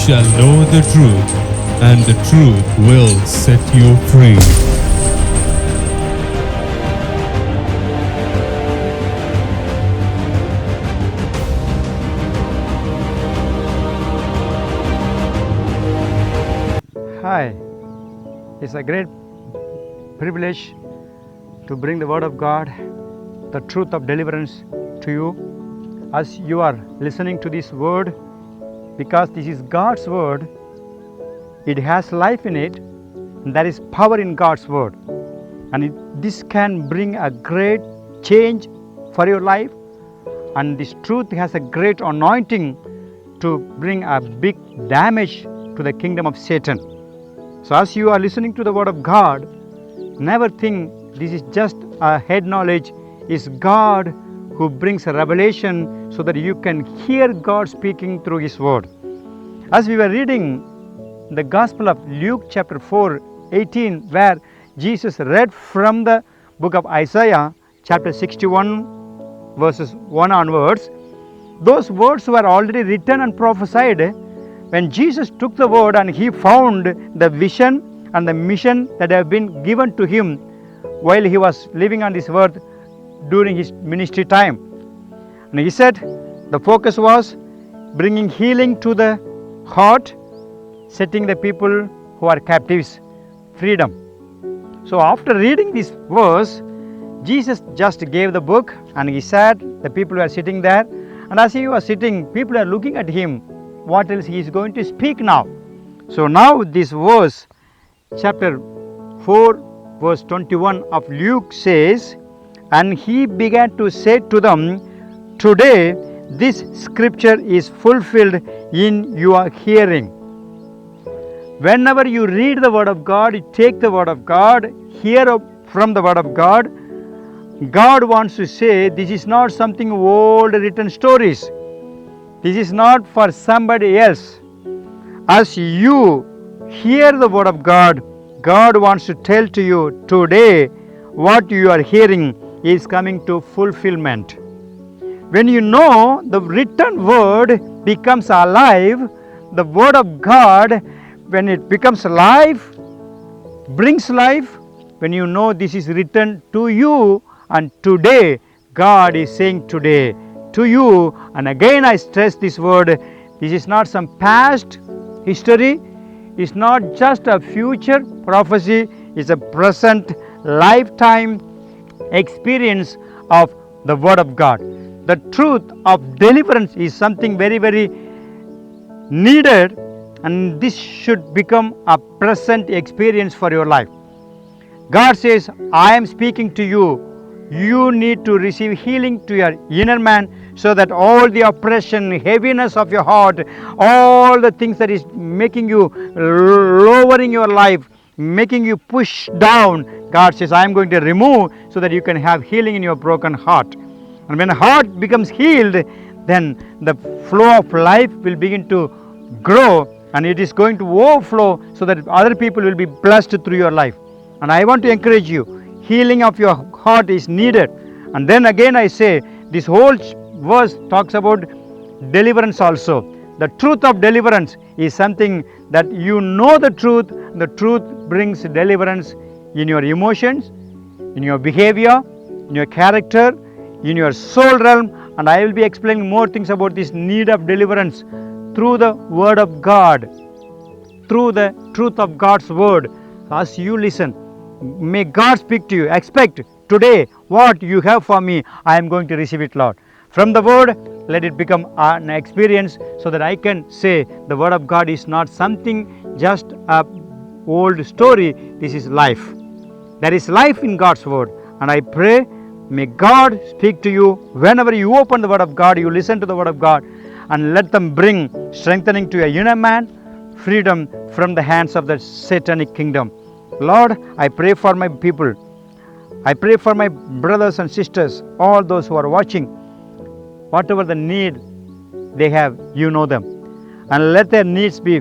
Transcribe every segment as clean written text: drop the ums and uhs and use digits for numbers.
shall know the truth, and the truth will set you free. Hi, it's a great privilege to bring the Word of God, the truth of deliverance to you as you are listening to this Word, because this is God's Word. It has life in it, and there is power in God's Word, and this can bring a great change for your life, and this truth has a great anointing to bring a big damage to the kingdom of Satan. So as you are listening to the Word of God, never think this is just a head knowledge. It's God who brings a revelation so that you can hear God speaking through His Word. As we were reading the Gospel of Luke chapter 4:18, where Jesus read from the book of Isaiah chapter 61 verses 1 onwards, those words were already written and prophesied when Jesus took the word and he found the vision and the mission that have been given to him while he was living on this earth during his ministry time. And he said the focus was bringing healing to the heart, setting the people who are captives freedom. So after reading this verse, Jesus just gave the book and he said the people were sitting there, and as he was sitting, people are looking at him. What else he is going to speak now? So now this verse, chapter 4 verse 21 of Luke says, and he began to say to them, today this scripture is fulfilled in your hearing. Whenever you read the Word of God, you take the Word of God, hear from the Word of God, God wants to say this is not something old written stories. This is not for somebody else. As you hear the Word of God, God wants to tell to you today what you are hearing is coming to fulfillment. When you know the written Word becomes alive, the Word of God, when it becomes life, brings life, when you know this is written to you, and today, God is saying today to you, and again I stress this word, this is not some past history, it's not just a future prophecy, it's a present lifetime experience of the Word of God. The truth of deliverance is something very, very needed, and this should become a present experience for your life. God says, I am speaking to you. You need to receive healing to your inner man, so that all the oppression, heaviness of your heart, all the things that is making you lowering your life, making you push down, God says, I am going to remove so that you can have healing in your broken heart. And when heart becomes healed, then the flow of life will begin to grow, and it is going to overflow so that other people will be blessed through your life. And I want to encourage you, healing of your heart is needed. And then again I say, this whole verse talks about deliverance also. The truth of deliverance is something that you know the truth brings deliverance in your emotions, in your behavior, in your character, in your soul realm. And I will be explaining more things about this need of deliverance through the Word of God, through the truth of God's Word. As you listen, may God speak to you. Expect today what you have for me, I am going to receive it, Lord. From the Word, let it become an experience so that I can say the Word of God is not something just a old story. This is life. There is life in God's Word, and I pray may God speak to you whenever you open the Word of God, you listen to the Word of God, and let them bring strengthening to your inner man, freedom from the hands of the satanic kingdom. Lord, I pray for my people. I pray for my brothers and sisters, all those who are watching. Whatever the need they have, you know them. And let their needs be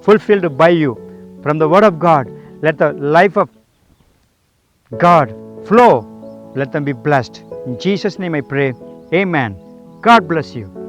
fulfilled by you. From the Word of God, let the life of God flow. Let them be blessed. In Jesus' name I pray. Amen. God bless you.